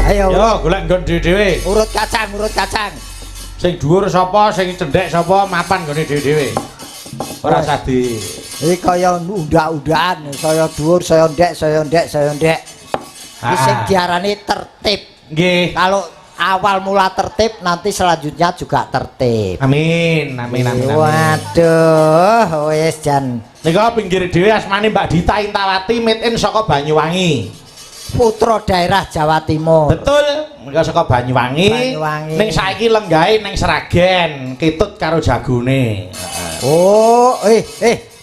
Ayo. Yo golek nggon dhewe-dhewe. Urut kacang, urut kacang. Sing dhuwur sapa, sing cendhek sapa, mapan nggone dhewe-dhewe. Ora usah di. Iki kaya undak-undakan, saya dhuwur, saya ndek, saya ndek, saya ndek. Iki sing diarani tertib. Nggih. Kalau awal mula tertib, nanti selanjutnya juga tertib. Amin, amin, amin, amin. Waduh, wis jan. Nika pinggir dhewe asmane Mbak Dita Intawati made in saka Banyuwangi. Putra daerah Jawa Timur. Betul, mereka saka Banyuwangi. Ning saiki lenggahe ning Sragen, ketut karo jagone. Oh,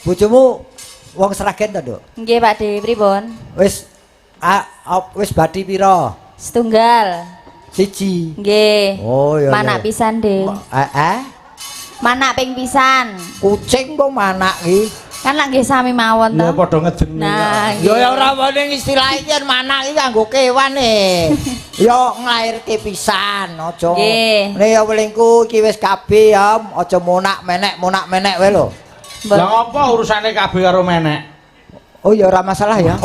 bojomu wong Sragen ta, Nduk? Nggih, Pakde, pripun? Wis wis badi pira? Setunggal. Siji. Nggih. Oh, ya. Manak pisan, Dek. Manak ping pisan. Kucing kok manak iki? Kan lak nggih sami mawon Ya to. padha ngejeni. Nah, Ya ora wene istilah iki manak iki kanggo kewan e. Ya nglairke pisan, aja. Nggih. Nek ya welingku iki wis kabeh ya, aja monak menek wae lho. Lah apa urusane kabeh karo menek? Oh ya ora masalah ya.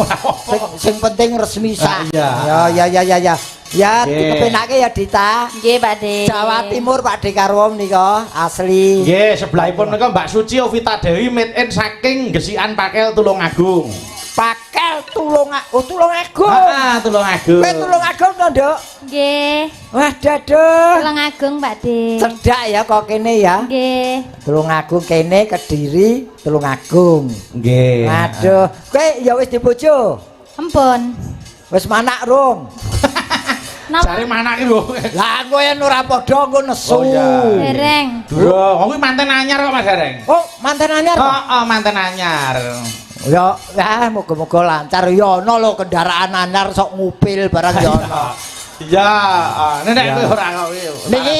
Sing penting resmi sah. Iya. Ya. Ya dikepenake ya Dita. Nggih, Pakde. Jawa Timur Pakde karo menika asli. Nggih, sebelahipun menika Mbak Suci Ovita Dewi made in saking Gesikan Pakel Tulungagung. Pakel Tulungagung. Heeh, Tulungagung. Kowe Tulungagung to, Nduk? Nggih. Wah, daduh. Tulungagung, Pakde. Cedak ya kok kene ya. Nggih. Tulungagung kene Kediri, Tulungagung. Nggih. Aduh, kowe ya wis dibojo? Ampun. Wis manak rung? Cari manake lho. Lah kowe yen ora padha engko nesu. Oh, iya. Dereng. Durung, kuwi manten anyar kok Mas Dereng. Oh, manten anyar. Heeh, manten anyar. Ya, moga-moga lancar ya ana lho kendaraan anyar sok ngupil barang ya ana. Iya, nek kowe ora kok Niki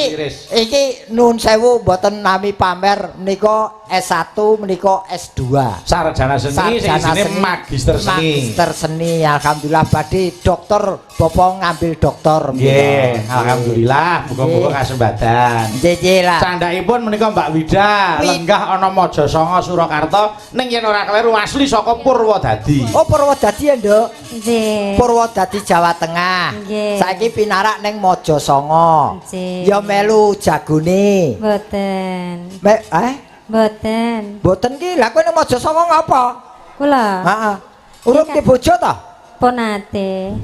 iki nuwun sewu mboten nami pamer menika S1 menika S2. Sarjana seni sing isine magister seni. Magister seni, alhamdulillah badhe dokter, bapak ngambil dokter. Nggih, alhamdulillah muga-muga kasembadan. Nggih lah. Candhaipun menika Mbak Wida, lenggah ana Mojosongo Surakarta, ning yen ora kleru asli saka Purwodadi. Oh, Purwodadi ya, Nduk? Nggih. Purwodadi Jawa Tengah. Nggih. Saiki pinarak ning Mojosongo. Nggih. Ya melu jagone. Mboten. Mboten. Mboten ki, lha kowe ning Mojosongo ngapa? Kula Heeh. Urip ki bojo ta? ponate.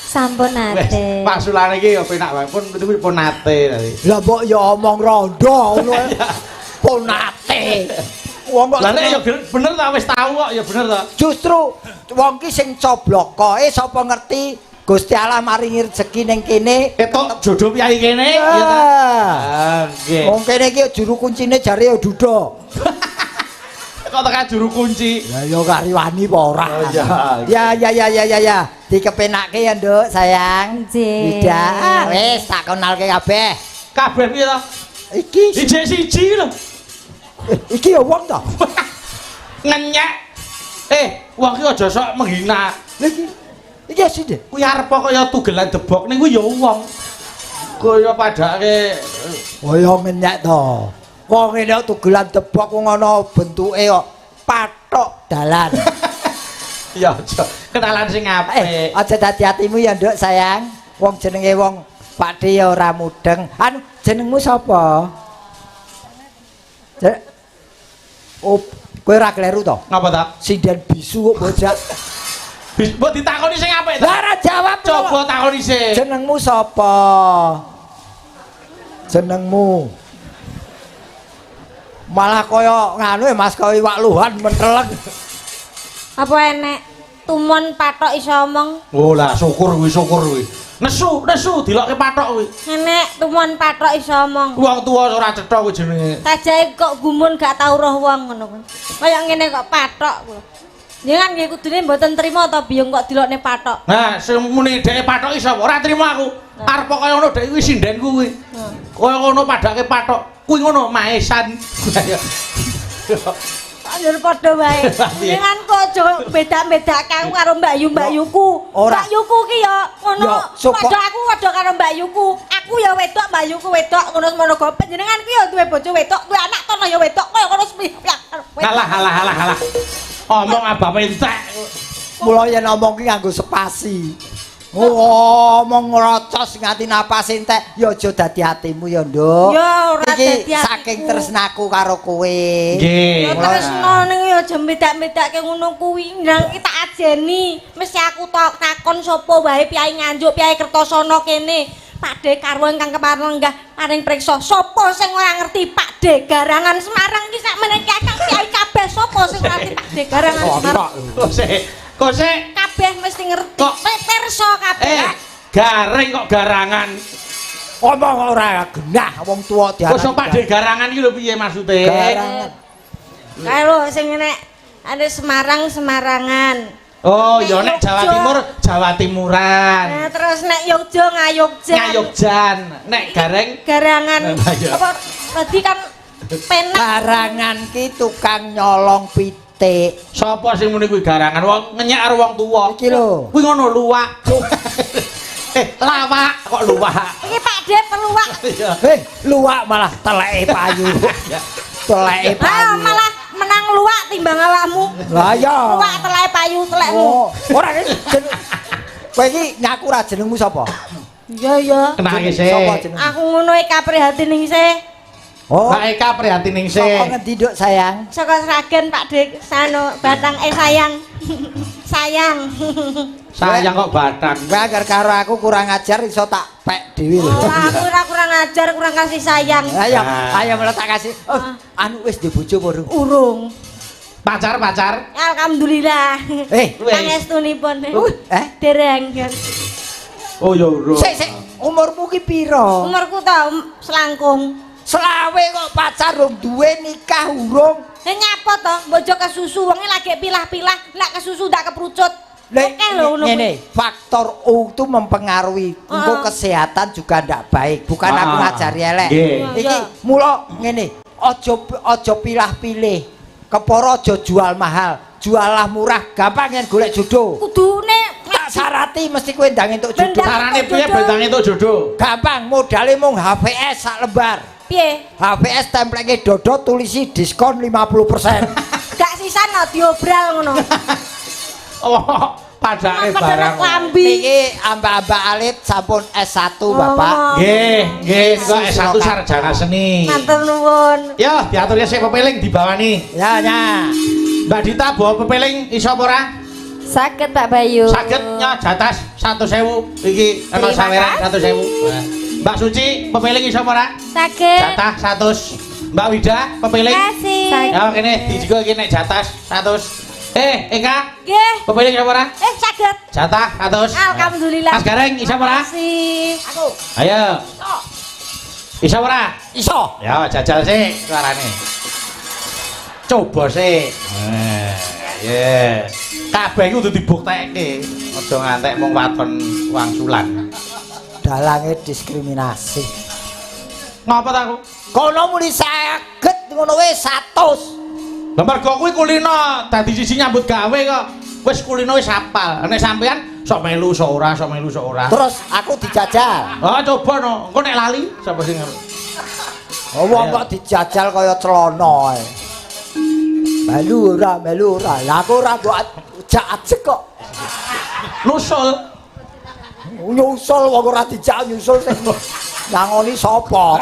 Sampun nate. Maksulane iki ya penak wae pun nate tadi. Lah mbok ya omong rondo ngono. Ponate. Wong kok Lah nek ya bener ta wis tau kok ya bener ta. Justru wong ki sing coblokoe sapa ngerti Gusti Allah maringi rezeki ning kene Ketok jodoh piyai kene ya ta. Nggih. Wong kene iki juru kuncine jare ya duda. Kok tekan juru kunci. Lah ya kari wani apa ora. Oh iya. Ya. Dikepenake ya, Nduk, sayang. Nggih. Tidak. Wis tak kenalke kabeh. Kabeh piye to? Iki Siji lho. iki ya wong to. Ngenyek. Wong iki aja sok menghina. Iki sih. Kuwi arep kaya tugelan debok ning kuwi ya wong. Kaya padake Kaya ngenyek to. Wong ngene tugelan debok wong ana bentuke kok patok dalan. ya aja kenalan sing apik. Aja dadi atimu ya, Nduk, sayang. Wong jenenge wong Pakde ya ora mudeng. Anu jenengmu sapa? Oh, kowe ora kleru to? Ngapa ta? Sinden bisu kok bojak. Mbok ditakoni sing apik ta? Lah ora jawab. Coba takoni sih. Jenengmu sapa? Jenengmu. Malah kaya nganu Mas kaya iwak luhan menteleng. Apa enek tumon patok iso omong? Oh lah syukur kuwi. Nesu dilokke patok kuwi. Enek tumon patok iso omong. Wong tuwa ora cetha kuwi jenenge. Tajahe kok gumun gak tau roh wong ngono kuwi. Kaya ngene kok patok kuwi. Jenengan nggih kudune mboten trima ta biyung kok dilokne patok. Nah, sing muni dhek patok iso ora trima aku. Arep kaya ngono dhek kuwi sindenku kuwi. Kaya ngono padake patok. Kuwi ngono maesan. Anjir padha wae. Jenengan kok aja beda-bedake aku karo Mbak Yuku. Mbak Yuku ki ya ngono. Padha aku padha karo Mbak Yuku. Aku ya wedok, Mbak Yuku wedok ngono go. Jenengan ki ya duwe bojo wedok, duwe anak tono ya wedok kaya ngono sempiak. Halah. Omong abang entek. Mula yen ngomong ki nganggo spasi. Ngomong ngrocos nganti napas entek ya aja dadi atimu ya, Nduk. Ya ora dadi Iki saking tresnaku karo kowe. Nggih. Ya tresno ning ya aja bedak-bedake ngono kuwi. Ndang iki tak ajeni. Mesti aku takon sapa wae Piyai Nganjuk, Piyai Kertosana kene. Pakde karo ingkang kepareng lenggah paring priksa. Sapa sing ora ngerti Pakde Garangan Semarang iki sakmene kakang Piyai kabeh sapa sing ngerti Pakde Garangan Semarang? Kose Kabeh mesti ngerti. Kok pirsa kabeh. garing kok garangan. Omong ora genah wong tuwa diarani. Kok Pakde garangan iki lho piye maksude? Garangan. Karo sing nek ada Semarang-Semarangan. Oh, ya nek Jawa Timur, Jawa Timuran. Nah, terus nek Yogya Ngayogjan. Ngayogjan, nek gareng Garangan. Nah, iya. Apa tadi kan penak. Garangan ki tukang nyolong pitik. sapa sing muni kuwi garangan? Wong ngenyek karo wong tuwa. Iki lho. Kuwi ngono luwak. Lawak kok luwak. Iki Pakde peluwak. Iya. Luwak malah teleke payu. Teleke Ah, payu. malah menang luwak timbang awakmu. Lah iya. Luwak teleke payu telekmu. Oh, ora iki kowe iki ngaku ra jenengmu sapa? Iya iya. Kenake Sapa sih. jenengmu? Aku ngono iki kaprihatin ning sih. Oh, Mbak Eka prihatin ning sapa sih. ngendi Nduk sayang? Saka Sragen Pakde sano Batang sayang. Sayang. Sayang kok batang. Kowe agar karo aku kurang ajar iso tak pek dhewe lho. Oh, aku ora kurang ajar, kurang kasih sayang. Ayo, Nah. ayo malah tak kasih. Oh, anu wis di bojo apa urung? Urung. Pacar. Alhamdulillah. Eh, Pangestunipun. dereng. Dereng. Oh ya urung. Sik, umurmu ki pira? Umurku ta selangkung. Selawe kok pacar rung duwe nikah urung. Nyapa to, bojo kesusu wonge lagi pilah-pilah, lek kesusu ndak keprucut. Lek Oke lho ngono. ngene, faktor U itu mempengaruhi untuk kesehatan juga ndak baik. Bukan aku ngajari elek. Nggih. Iki mula ngene, aja pilah-pilih. Keporo aja jual mahal, jualah murah, gampang yen golek jodoh. Kudune Tak syarati mesti kowe ndang entuk jodoh. Bendang. Carane piye bentang entuk jodoh? Gampang, modale mung HVS sak lembar. piye? HVS templeke dodo tulisi diskon 50%. Gak sisan no diobral ngono. Oh, padake barang. Lambi. Niki ambak-ambak alit sampun S1 Bapak. Nggih, kok S1 sarjana seni. Matur nuwun. Yo, diatur ya sik pepeling dibawani. Ya, ya. Mbak Dita bawa pepeling iso apa ora? Saged Pak Bayu. Saged nya jatas 100.000 iki ana Terima saweran kasih. 100.000. Mbak Suci pepeling iso apa ora? Saged. Jatah 100. Mbak Wida pepeling. Kasih. Ya kene dijigo iki nek jatas 100. Eka, Nggih. pepeling iso apa ora? Saged. Jatah 100. Alhamdulillah. Mas Gareng iso apa ora? Kasih. Aku Ayo. Iso apa ora? iso. Ya jajal sih suarane. Coba sih. Ya. Kabeh iku kudu dibuktekke. Aja ngantek mung waton wangsulan. Dalange diskriminasi. Ngapa ta aku? Kono muni saged ngono wis 100. Lah mergo kuwi kulino, dadi siji nyambut gawe kok. Wis kulino wis hafal. Nek sampean sok melu sok ora, sok melu sok ora. Terus aku dijajal. Oh, coba no. Engko nek lali sapa sing ngerti? Oh, wong kok dijajal kaya celana ae. Melu ora. Lah aku ora mbok ajak kok. Nusul. Nyusul wong ora dijak nyusul sing nangoni sapa?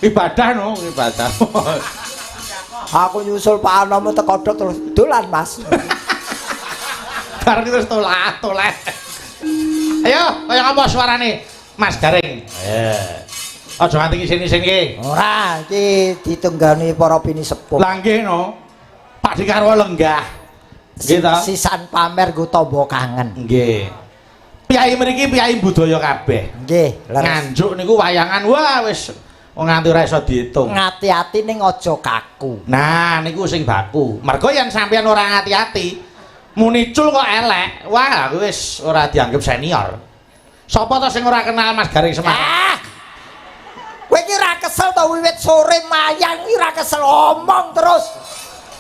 Ibadah no, ibadah. Aku nyusul Pak Anomo teko dok terus dolan Mas. Bareng terus tolak. Ayo, kaya apa suarane? Mas Gareng. Aja nganti isin-isin ki. Ora, iki ditunggani para pini sepuh. Lah nggih no. Pak Dikarwo lenggah. Nggih ta? Sisan pamer go tombo kangen. Nggih. Piyai mriki piyai budaya kabeh. Nggih, leres. Nganjuk niku wayangan wah wis nganti ora iso diitung. Ngati-ati ning aja kaku. Nah, niku sing baku. Mergo yen sampeyan ora ngati-ati, municul kok elek, wah aku wis ora dianggep senior. Sapa to sing ora kenal Mas Gareng Semarang? Kowe iki ra kesel to wiwit sore mayang iki ra kesel omong terus.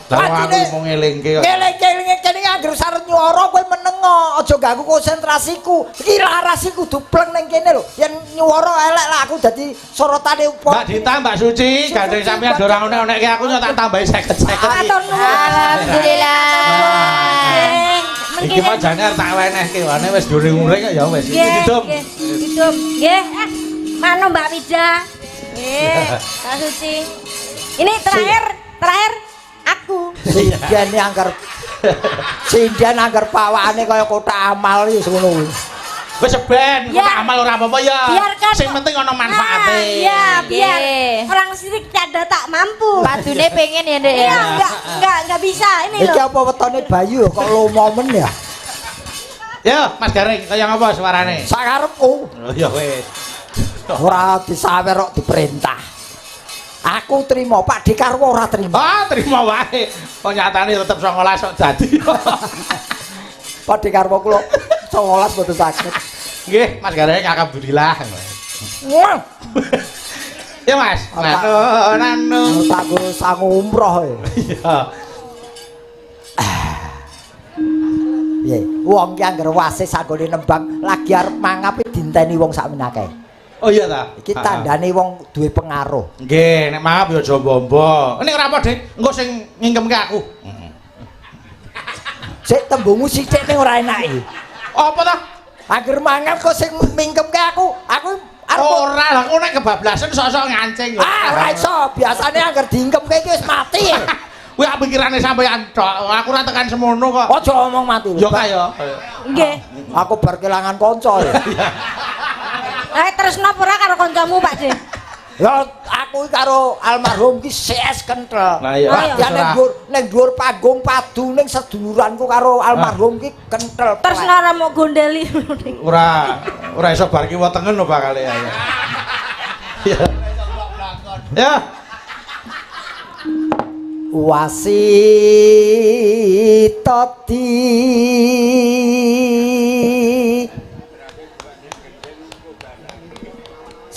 Lah aku mau ngelingke kok. Ngeleng-ngeleng kene anggere sareng nyuara kowe menengo, aja ganggu konsentrasiku. Iki larasi kudu pleng ning kene lho. Yen nyuara elek lah aku dadi sorotane upah. Mbak Dita, Mbak Suci, gandeng sampeyan ora onek-onekke aku tak tambahi 50-50. Matur nuwun. Alhamdulillah. Iki mah jane arep tak wenehke wae wis during-uring ya wis. Didum. Didum. Nggih. Mano Mbak Wida. Nggih, Kak Suci. Ini terakhir aku. Sindian anggar pawakane kaya kotak amal iki ngono kuwi. Wis ben, kotak amal ora apa-apa ya. Biarkan. Sing penting ana manfaate. Iya, biar orang sirik tidak tak mampu. Padune pengen ya, Ndek. Iya, enggak bisa ini loh. Iki apa wetone Bayu kok lomomen ya? Yo, Mas Garing, kaya ngapa suarane? Sakarepku. Oh ya wis. Ora disawer kok diperintah. Aku trimo, Pak Dekarwo ora trimo. Ah, terima wae. Kok nyatane tetep 19 kok dadi. Pak Dekarwo kula 19 boten saged. Nggih, Mas Garing alhamdulillah. Ya Mas, nanu. Takku sang umroh e. Iya. Piye? Wong ki anggere wasis sanggone nembang lagi arep mangape dinteni wong sakmenake. Oh iya ta. Iki tandane wong duwe pengaruh. Nggih, nek mangap ya aja mbombo. Nek ora apa, Dik, engko sing ngingkemke aku. Sik tembungmu sithik ning ora enake. Apa ta? Angger mangap kok sing mingkemke aku. Aku arep Ora lah, kok nek kebablasan sok-sok ngancing. ora iso. Biasane angger diingkemke iki wis mati. Kuwi pikirane sampeyan tok. Aku ora tekan semono kok. Aja ngomong mati. Yo kaya. Nggih. Aku bar kelangan kanca ya. Tresno apa ora karo kancamu, Pak De? Ya aku karo almarhum ki CS kenthel. Lah iya. Ya ning dhuwur panggung padu ning seduluranku karo almarhum ki kenthel. Tresno ora mau gondeli. Ora iso bar kiwa tengen lho bakale ya. Ya. Ya. Wasitati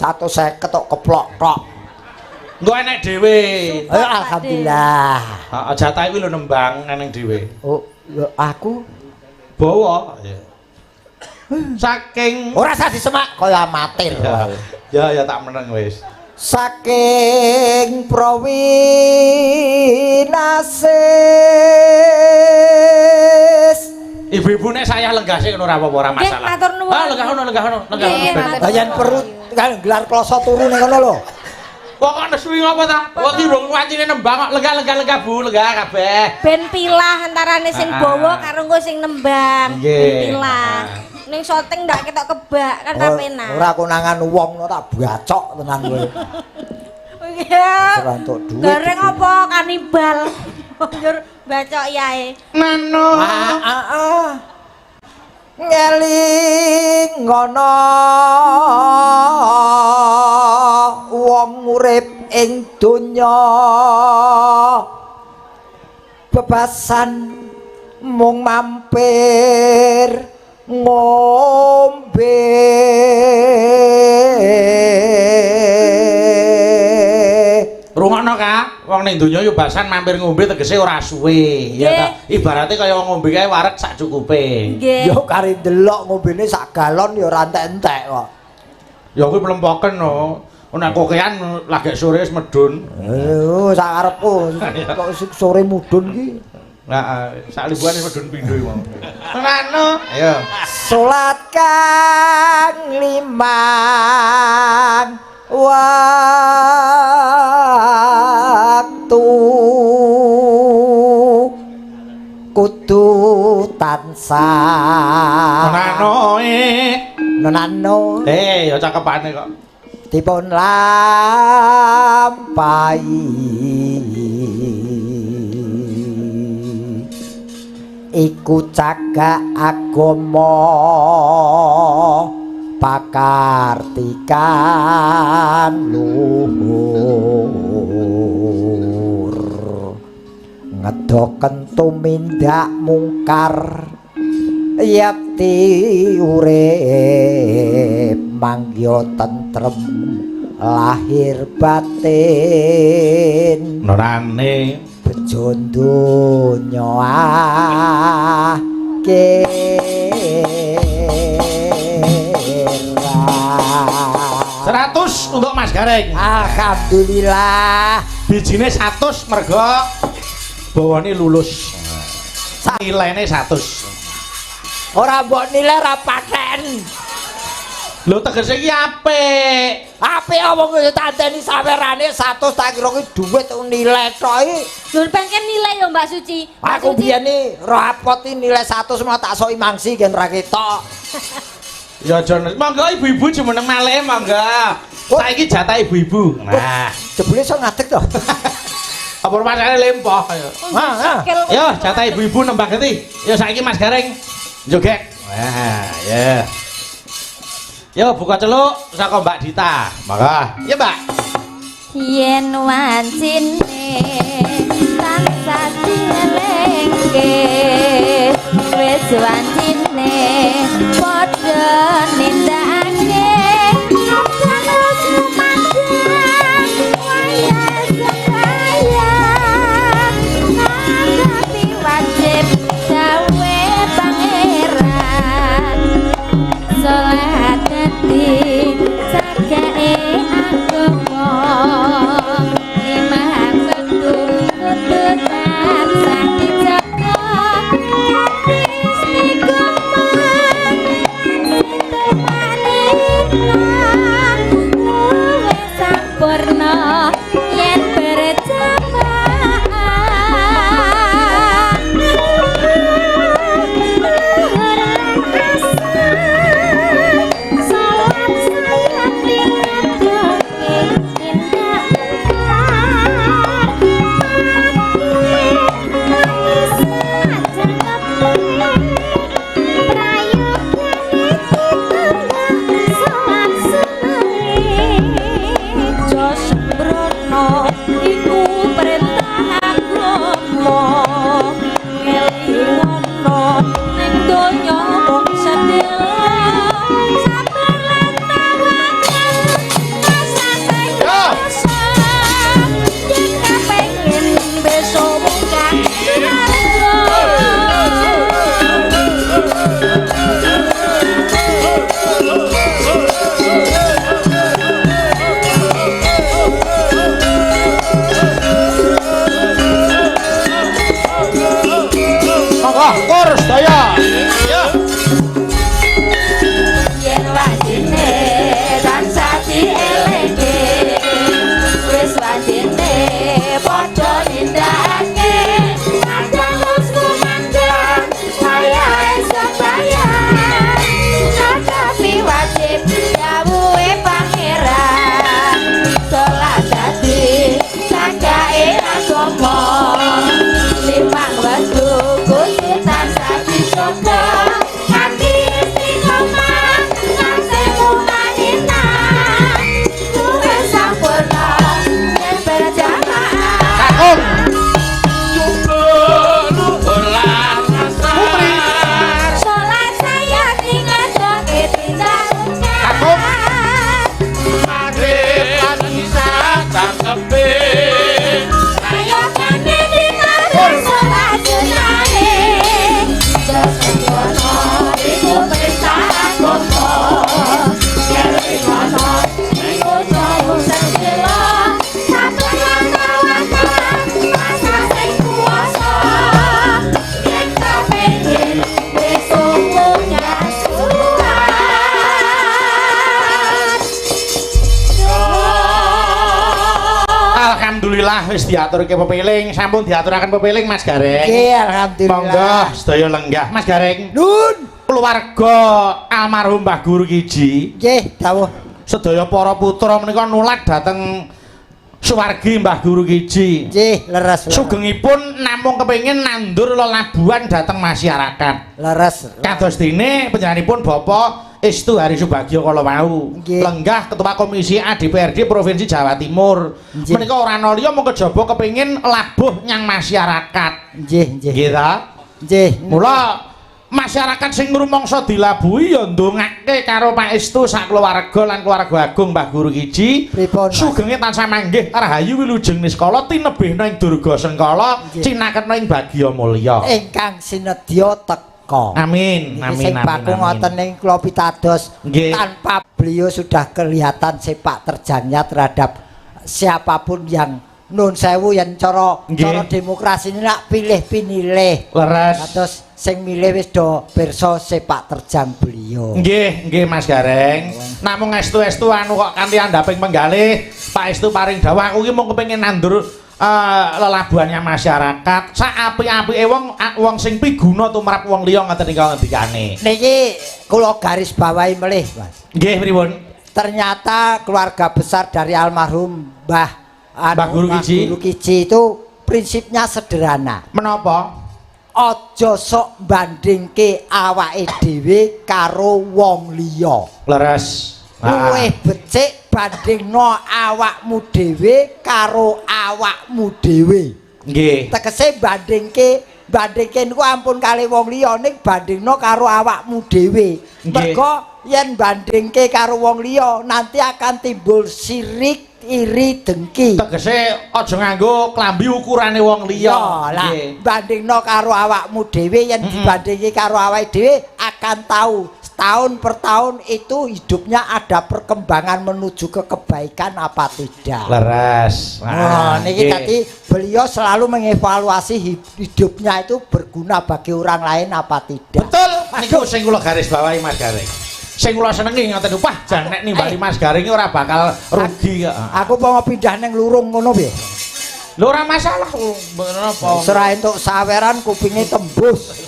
satu saya ketok keplok tok. Engko enek dhewe. Alhamdulillah. Heeh, jatah kuwi lho nembang eneng dhewe. Oh, ya aku Bawa. Saking ora usah disemak kaya amatir. Ya tak meneng wis. Saking Prawinasis. Ibu-ibu nek saya lenggase ngono ora apa-apa ora masalah. Nggih, matur nuwun. Lenggah ngono. Bayan perut kan gelar kloso turu ning kono lho. Kok nesuwi ngopo ta? Kok ki rung wancine nembang kok lenggah Bu, lenggah kabeh. Ben pilah antarane sing bawa karo engko sing nembang. Nggih. Pilah. Ning syuting ndak ketok kebak kan ra penak. Ora konangan wong no tak bacok tenan kowe. Iya. Ora entuk dhuwit. Gareng apa kanibal? Njur bacok yae. Nano. Ngeling ngono wong urip ing donya bebasan mung mampir ngombe Rungokno Kak, wong ning donya yo basan mampir ngombe tegese ora suwe, ya ta. Ibarate kaya wong ngombe kae wareg sak cukupe. Nggih. yo kari delok ngombene sak galon yo ora entek-entek kok. Ya kuwi mlempoken no. Nek kokean lagi sore wis medun. Sak karepku kok sore mudhun ki. Nah, sak liburan wis medun pindho iki wong. Tenano, ayo. Salat kang limang waktu kudu tansah Tenano nonano ya cakepane kok. dipun lampahi iku cagak agama pakartikan luhur ngedoken tumindak mungkar yakti urip mangya tentrem lahir batin Norane bejo donya akhirat 100 untuk Mas Gareng. alhamdulillah Bijine 100 mergo bawane lulus. Nilainya 100. Ora mbok nilai ra paten. Lho tegese iki apik. Apik apa kowe tandeni sawerane 100 tak kira ki dhuwit nilai tok iki. Lho pengen nilai yo Mbak Suci. Aku biyen ni rapot iki nilai 100 malah tak soki mangsi gen ra ketok. Ya jon, monggo ibu-ibu jumeneng malih monggo. Saiki jatah ibu-ibu. Nah, jebule iso ngadeg to. apa rumahane lempoh ya. Yo jatah ibu-ibu nembak geti. Yo saiki Mas Gareng joget. Wah, ya. Yo buka celuk saka Mbak Dita. Monggo. Ya, Mbak. Yen wancine tansah dilengke wis wancine padha nindakake terus lumandang waya sembayang nanggapi wajib gawe pangeran salat dadi sagae agama limah betul kudutan sakit jaga istiqomah situ manikah luwe sampurna yen berjamaah luhur asal salam sayang dingedoke indah iku perintah agama ngelingono ning donya wong sedelo sabar lan tawakkal asa sayasa yen pengen besok bukan Kur sedaya. Ya. yen wajine tansah dieleke wis wajine padha nindakake kadang wis kumandang kaya esok bayang nanggapi wajib dawuhe pangeran salat dadi sagae agama limang waktu kudutan sapi soga kanthi istiqomah ngasemu manina luwe sampurna yen berjamaah Kakung. salat saya dingedoke tindakan ayo kene dingedoke salat sunane sesungguhnya iku perintah agama ngelingono iku jauh sedelo sabar lan tawakal asa sing kuwasa yen kepengin besok punya surat Alhamdulillah wis diaturke pepiling, sampun diaturaken pepiling Mas Gareng. Nggih, alhamdulillah. Monggo sedaya lenggah Mas Gareng. Nun. Keluarga almarhum Mbah Guru Kiji, Nggih, dawuh. sedaya para putra menika nulat dhateng suwargi Mbah Guru Kiji. Nggih, leres. Sugengipun namung kepengin nandur lelabuhan dhateng masyarakat. Leres. Kados dene panjenenganipun Bapak Estu Hari Subagio kala wau. Nggih. Lenggah Ketua Komisi A DPRD Provinsi Jawa Timur. Nggih. Menika ora ana liya mung kejaba kepengin labuh nyang masyarakat. Nggih, nggih. Nggih ta? Nggih. Mula masyarakat sing ngrumangsa dilabuhi ya ndongake karo Pak Estu sak keluarga lan keluarga agung Mbah Guru Kiji. Pripun, Mas? Sugenge tansah manggih rahayu wilujeng niskala tinebihna ing durga sengkala Nggih. cinaketna ing bagya mulya. Ingkang sinedya teka. Amin, amin, Sing amin. baku amin. ngoten ing kula pitados Nggih. tanpa beliau sudah kelihatan sepak terjangnya terhadap siapapun yang nun sewu yen cara demokrasi ini nak pilih-pinilih. Leres. Terus sing milih wis do pirsa sepak terjang beliau. Nggih Mas Gareng. Namung estu-estu anu kok kanthi andhaping penggalih Pak Estu paring dawuh aku iki mung kepengin nandur lelabuhannya masyarakat. Sak apik-apike wong sing piguna tumrap wong liya ngoten niku ngendikane. Niki kula garis bawahi melih, Mas. Nggih pripun? Ternyata keluarga besar dari almarhum Mbah Guru Kiji. Guru Kiji itu prinsipnya sederhana. Menapa? Aja sok bandingke awake dhewe karo wong liya. Leres. Luwih becik bandingno awakmu dhewe karo awakmu dhewe. Nggih. Tegese bandingke niku ampun kali wong liya ning bandingno karo awakmu dhewe. Mergo yen bandingke karo wong liya nanti akan timbul sirik, iri, dengki. Tegese aja nganggo klambi ukurane wong liya. Lah, bandingno karo awakmu dhewe yen dibandingke karo awake dhewe akan tahu tahun per tahun itu hidupnya ada perkembangan menuju ke kebaikan apa tidak. Leres. Nah, niki tadi beliau selalu mengevaluasi hidupnya itu berguna bagi orang lain apa tidak. Betul. Niku sing kula garis bawahi Mas Gareng. Sing kula senengi ngoten wah jan nek nimbali Mas Gareng ora bakal rugi kok. Aku mau pindah ning lurung ngono piye? Lho ora masalah menapa. Serah entuk saweran kupinge tembus.